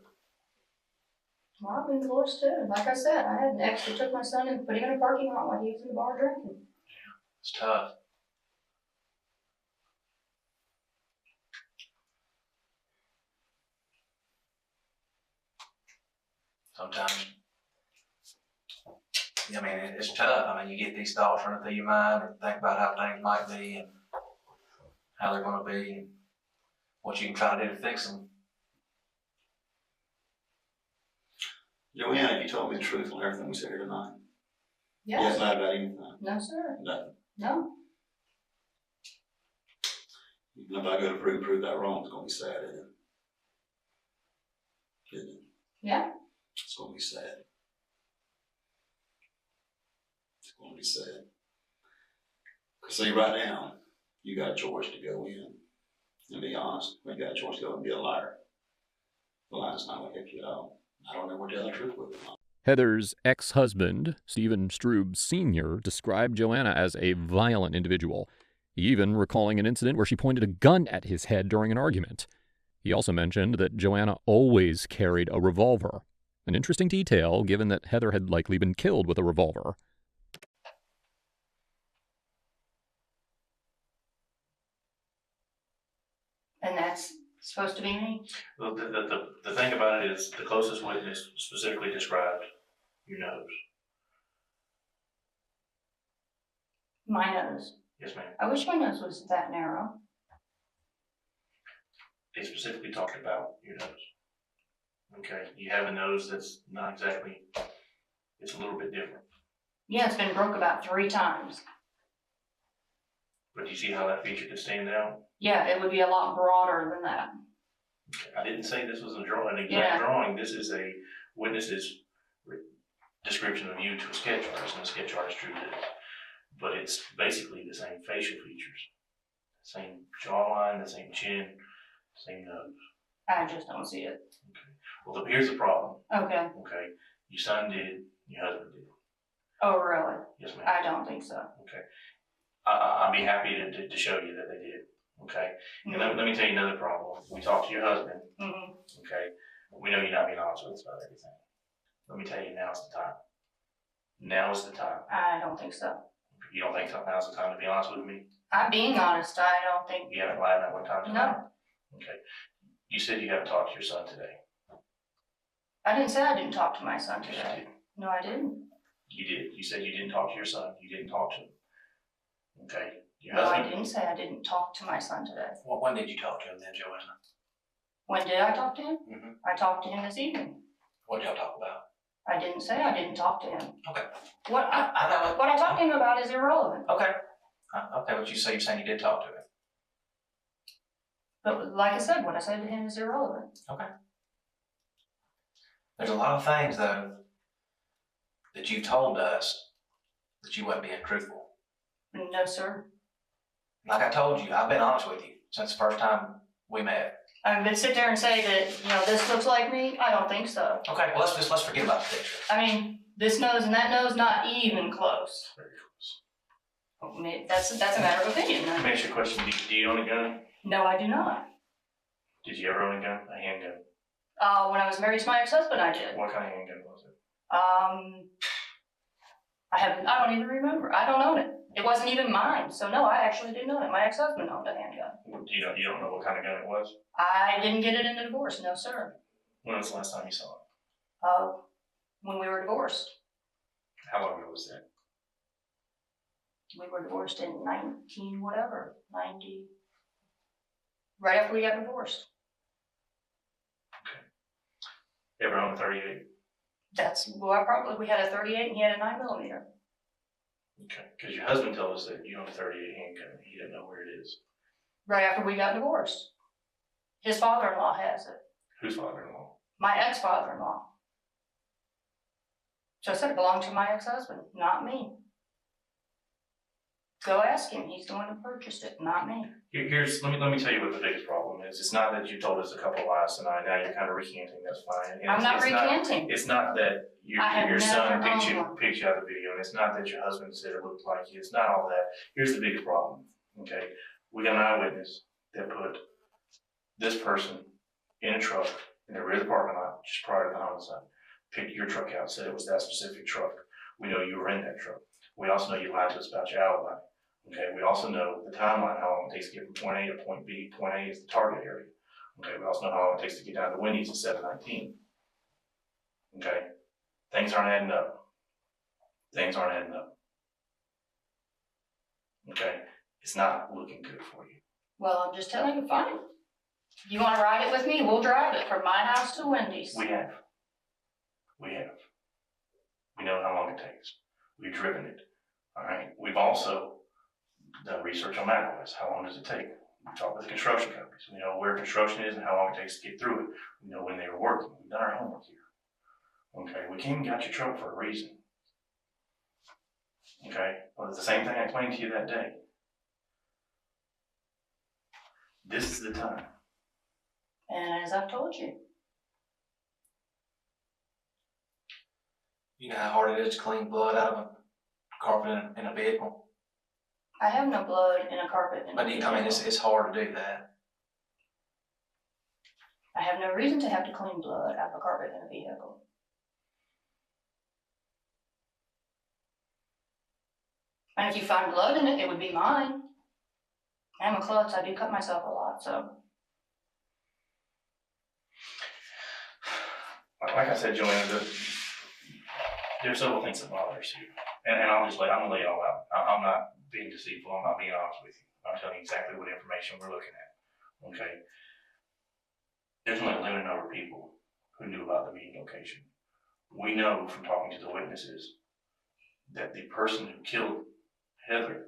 Well, I've been close too. Like I said, I had an ex that took my son and put him in a parking lot while he was in the bar drinking. Yeah, it's tough. Sometimes, I mean, it's tough. I mean, you get these thoughts running through your mind and think about how things might be and how they're going to be. what you can try to do to fix them. Joanna, you told me the truth on everything we said here tonight. Yes. You haven't lied about anything. No, sir. Nothing. No. Even if I go to prove that wrong, it's going to be sad, isn't it? Isn't it? Yeah. It's going to be sad. It's going to be sad. Because see, right now, you got a choice to go in and be honest. You got a choice to go and be a liar. The line's not going to help you at all. I don't know where to tell the truth with it. Heather's ex-husband, Stephen Strube Sr., described Joanna as a violent individual, even recalling an incident where she pointed a gun at his head during an argument. He also mentioned that Joanna always carried a revolver, an interesting detail given that Heather had likely been killed with a revolver. And that's supposed to be me? Well, the thing about it is the closest witness specifically described your nose. My nose. Yes, ma'am. I wish my nose was that narrow. They specifically talked about your nose. Okay, you have a nose that's not exactly, it's a little bit different. Yeah, it's been broke about 3 times. But do you see how that feature could stand out? Yeah, it would be a lot broader than that. Okay. I didn't say this was an exact drawing. This is a witness's description of you to a sketch artist, and a sketch artist drew this. But it's basically the same facial features. Same jawline, the same chin, same nose. I just don't see it. Okay. Well, here's the problem. Okay. Okay. Your son did, your husband did. Oh, really? Yes, ma'am. I don't think so. Okay. I'd be happy to show you that they did. Okay. And let me tell you another problem. We talked to your husband. Okay. We know you're not being honest with us about everything. Let me tell you, now's the time. Now is the time. I don't think so. You don't think now's the time to be honest with me? I'm being honest. I don't think. You haven't lied that one time tonight? No. Okay. You said you haven't talked to your son today. I didn't say I didn't talk to my son Yes, today. you did. No, I didn't. You did. You said you didn't talk to your son. You didn't talk to him. Okay. Your No, husband. I didn't say I didn't talk to my son today. Well, when did you talk to him then, Joanna? When did I talk to him? Mm-hmm. I talked to him this evening. What did y'all talk about? I didn't say I didn't talk to him. Okay. What I talked to him about is irrelevant. Okay. Okay, but you're saying you did talk to him. But like I said, what I said to him is irrelevant. Okay. There's a lot of things, though, that you've told us that you weren't being truthful. No, sir. Like I told you, I've been honest with you since the first time we met. I mean, sit there and say that, this looks like me? I don't think so. Okay, well, let's forget about the picture. I mean, this nose and that nose, not even close. Very close. I mean, that's a matter of opinion. Let me ask you a question. Do you own a gun? No, I do not. Did you ever own a gun? A handgun? When I was married to my ex-husband, I did. What kind of handgun was it? I don't even remember. I don't own it. It wasn't even mine. So no, I actually didn't own it. My ex-husband owned a handgun. You don't know what kind of gun it was? I didn't get it in the divorce. No, sir. When was the last time you saw it? When we were divorced. How long ago was that? We were divorced in 90. Right after we got divorced. Okay. Ever owned a 38? We had a 38 and he had a 9mm. Okay, because your husband told us that you own a 38 handgun and he didn't know where it is. Right after we got divorced. His father-in-law has it. Whose father-in-law? My ex-father-in-law. So I said it belonged to my ex-husband, not me. Go ask him. He's the one who purchased it, not me. Let me tell you what the biggest problem is. It's not that you told us a couple lies tonight. Now you're kind of recanting. That's fine. And I'm not recanting. It's not that your son picked you out of the video, and it's not that your husband said it looked like you. It's not all that. Here's the biggest problem. Okay, we got an eyewitness that put this person in a truck in the rear of the parking lot just prior to the homicide. Picked your truck out, said it was that specific truck. We know you were in that truck. We also know you lied to us about your alibi. Okay, we also know the timeline, how long it takes to get from point A to point B. Point A is the target area. Okay, we also know how long it takes to get down to Wendy's at 719. Okay, things aren't adding up. Things aren't adding up. Okay, it's not looking good for you. Well, I'm just telling you, fine. You want to ride it with me? We'll drive it from my house to Wendy's. We have. We know how long it takes. We've driven it. All right. We've also done research on MapQuest. How long does it take? We talk with the construction companies. We know where construction is and how long it takes to get through it. We know when they were working. We've done our homework here. Okay. We came and got your truck for a reason. Okay. Well, it's the same thing I explained to you that day. This is the time. And as I've told you. You know how hard it is to clean blood out of a carpet in a vehicle? I have no blood in a carpet in a vehicle. I mean, it's hard to do that. I have no reason to have to clean blood out of a carpet in a vehicle. And if you find blood in it, it would be mine. I'm a klutz. I do cut myself a lot, so. Like I said, Joanna, there's several things that bother us here. And I'm gonna lay it all out. I'm not being deceitful. I'm not being honest with you. I'm telling you exactly what information we're looking at. Okay? There's only a limited number of people who knew about the meeting location. We know from talking to the witnesses that the person who killed Heather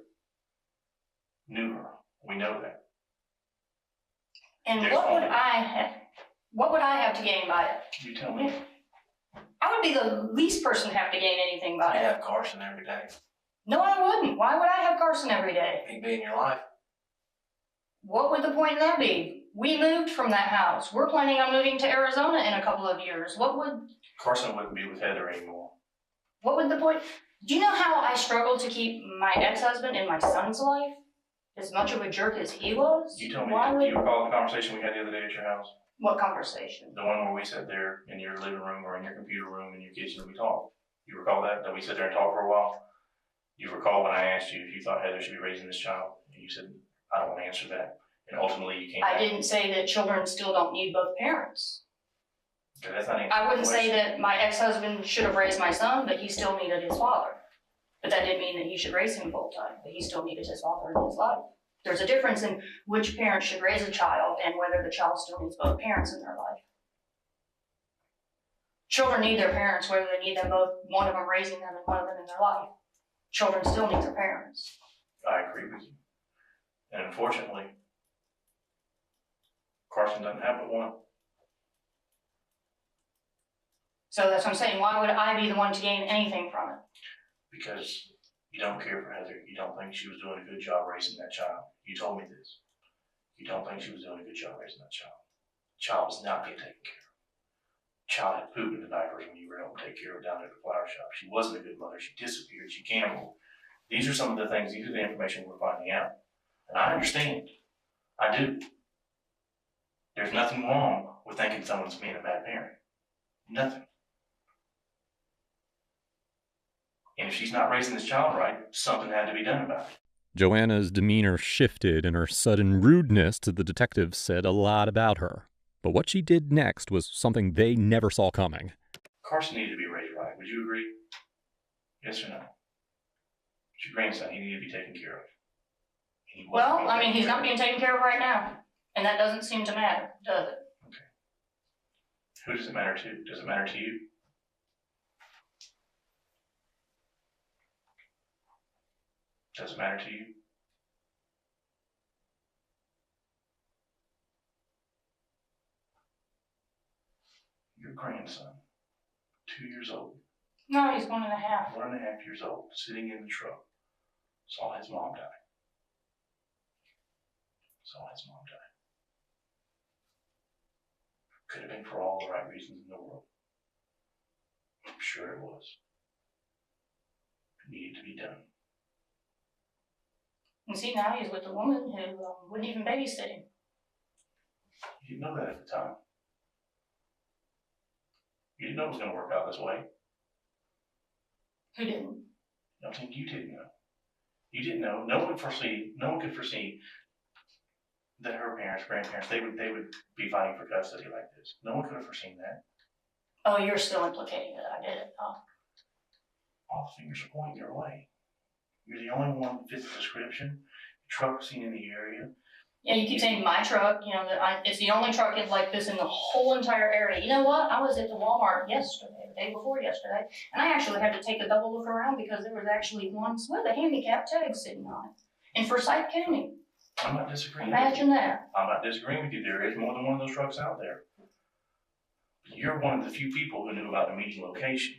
knew her. We know that. And what would I have to gain by it? You tell me. I would be the least person to have to gain anything by You it. have Carson every day. No, I wouldn't. Why would I have Carson every day? He'd be in your life. What would the point in that be? We moved from that house. We're planning on moving to Arizona in a couple of years. Carson wouldn't be with Heather anymore. What would the point? Do you know how I struggled to keep my ex-husband in my son's life? As much of a jerk as he was? You told me, you recall the conversation we had the other day at your house? What conversation? The one where we sat there in your living room or in your computer room in your kitchen and we talked. You recall that? That we sat there and talked for a while? You recall when I asked you if you thought Heather should be raising this child? And you said, I don't want to answer that. And ultimately you came back. I didn't say that children still don't need both parents. Okay, that's not answering I wouldn't the say question. that my ex-husband should have raised my son, but he still needed his father. But that didn't mean that he should raise him full time, but he still needed his father in his life. There's a difference in which parent should raise a child and whether the child still needs both parents in their life. Children need their parents, whether they need them both, one of them raising them and one of them in their life. Children still need their parents. I agree with you. And unfortunately, Carson doesn't have but one. So that's what I'm saying. Why would I be the one to gain anything from it? Because you don't care for Heather. You don't think she was doing a good job raising that child. You told me this. You don't think she was doing a good job raising that child. Child was not being taken care of. Child had poop in the diapers when you were helping take care of down at the flower shop. She wasn't a good mother. She disappeared. She gambled. These are some of the things, these are the information we're finding out. And I understand. I do. There's nothing wrong with thinking someone's being a bad parent. Nothing. And if she's not raising this child right, something had to be done about it. Joanna's demeanor shifted, and her sudden rudeness to the detectives said a lot about her. But what she did next was something they never saw coming. Carson needed to be raised right. Would you agree? Yes or no? It's your grandson. He needed to be taken care of. Well, I mean, he's not being taken care of right now. And that doesn't seem to matter, does it? Okay. Who does it matter to? Does it matter to you? Does it matter to you? Your grandson, 2 years old. No, he's 1.5. 1.5 years old, sitting in the truck, saw his mom die. Saw his mom die. Could have been for all the right reasons in the world. I'm sure it was. It needed to be done. And see, now he's with a woman who wouldn't even babysit him. You didn't know that at the time. You didn't know it was going to work out this way. Who didn't? I think you didn't know. You didn't know. No one could foresee that her parents, grandparents, they would be fighting for custody like this. No one could have foreseen that. Oh, you're still implicating that I did it, huh? All the fingers are pointing your way. You're the only one who fits the description. The truck was seen in the area. Yeah, you keep saying my truck, you know, it's the only truck like this in the whole entire area. You know what? I was at the Walmart yesterday, the day before yesterday, and I actually had to take a double look around because there was actually one with a handicap tag sitting on it in Forsyth County. I'm not disagreeing. Imagine that. I'm not disagreeing with you. There is more than one of those trucks out there. You're one of the few people who knew about the meeting location.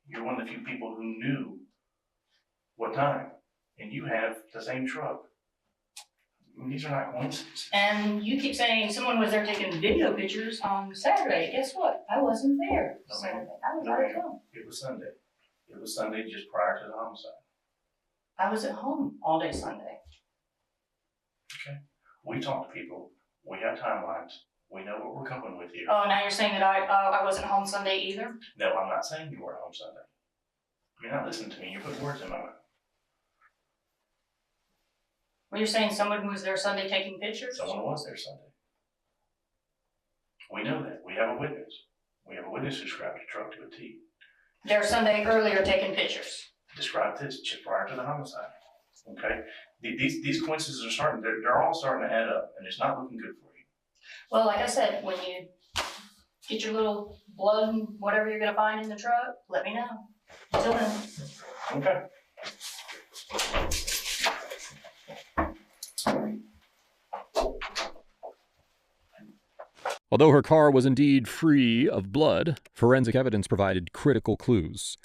You're one of the few people who knew what time, and you have the same truck. I mean, these are not coincidences. And you keep saying someone was there taking video pictures on Saturday. Guess what? I wasn't there Saturday. I was out of town. It was Sunday. It was Sunday just prior to the homicide. I was at home all day Sunday. Okay. We talk to people. We have timelines. We know what we're coming with here. Oh, now you're saying that I wasn't home Sunday either? No, I'm not saying you weren't home Sunday. You're not listening to me. You're putting words in my mouth. Well, you're saying someone was there Sunday taking pictures? Someone was there Sunday. We know that. We have a witness. We have a witness who described the truck to a T. There Sunday earlier taking pictures. Described this just prior to the homicide. Okay? These coincidences are starting, they're all starting to add up, and it's not looking good for you. Well, like I said, when you get your little blood and whatever you're going to find in the truck, let me know. Until then. Okay. Although her car was indeed free of blood, forensic evidence provided critical clues.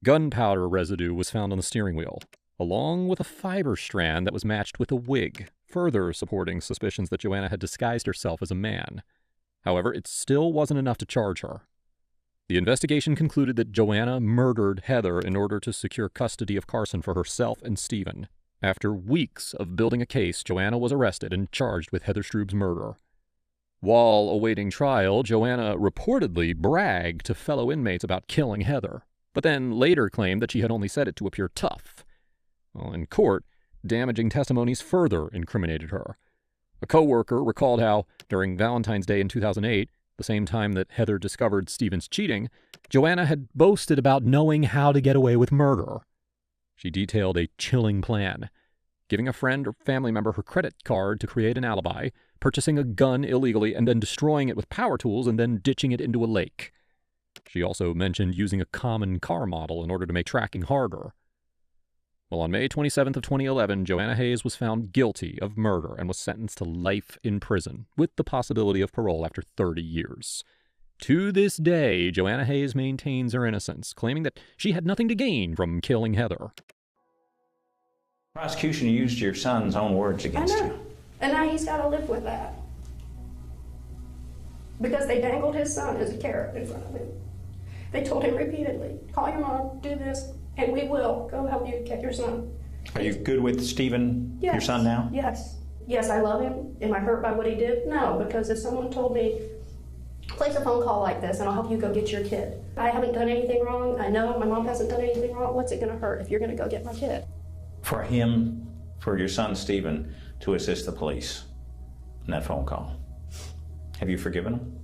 Gunpowder residue was found on the steering wheel, along with a fiber strand that was matched with a wig, further supporting suspicions that Joanna had disguised herself as a man. However, it still wasn't enough to charge her. The investigation concluded that Joanna murdered Heather in order to secure custody of Carson for herself and Stephen. After weeks of building a case, Joanna was arrested and charged with Heather Strube's murder. While awaiting trial, Joanna reportedly bragged to fellow inmates about killing Heather, but then later claimed that she had only said it to appear tough. Well, in court, damaging testimonies further incriminated her. A co-worker recalled how, during Valentine's Day in 2008, the same time that Heather discovered Stephen's cheating, Joanna had boasted about knowing how to get away with murder. She detailed a chilling plan: giving a friend or family member her credit card to create an alibi, purchasing a gun illegally, and then destroying it with power tools and then ditching it into a lake. She also mentioned using a common car model in order to make tracking harder. Well, on May 27th of 2011, Joanna Hayes was found guilty of murder and was sentenced to life in prison, with the possibility of parole after 30 years. To this day, Joanna Hayes maintains her innocence, claiming that she had nothing to gain from killing Heather. Prosecution used your son's own words against you. And now he's got to live with that. Because they dangled his son as a carrot in front of him. They told him repeatedly, call your mom, do this, and we will go help you get your son. Are you good with Stephen, yes. your son now? Yes. Yes, I love him. Am I hurt by what he did? No, because if someone told me, place a phone call like this and I'll help you go get your kid. I haven't done anything wrong. I know my mom hasn't done anything wrong. What's it going to hurt if you're going to go get my kid? For him, for your son Stephen, to assist the police in that phone call. Have you forgiven him?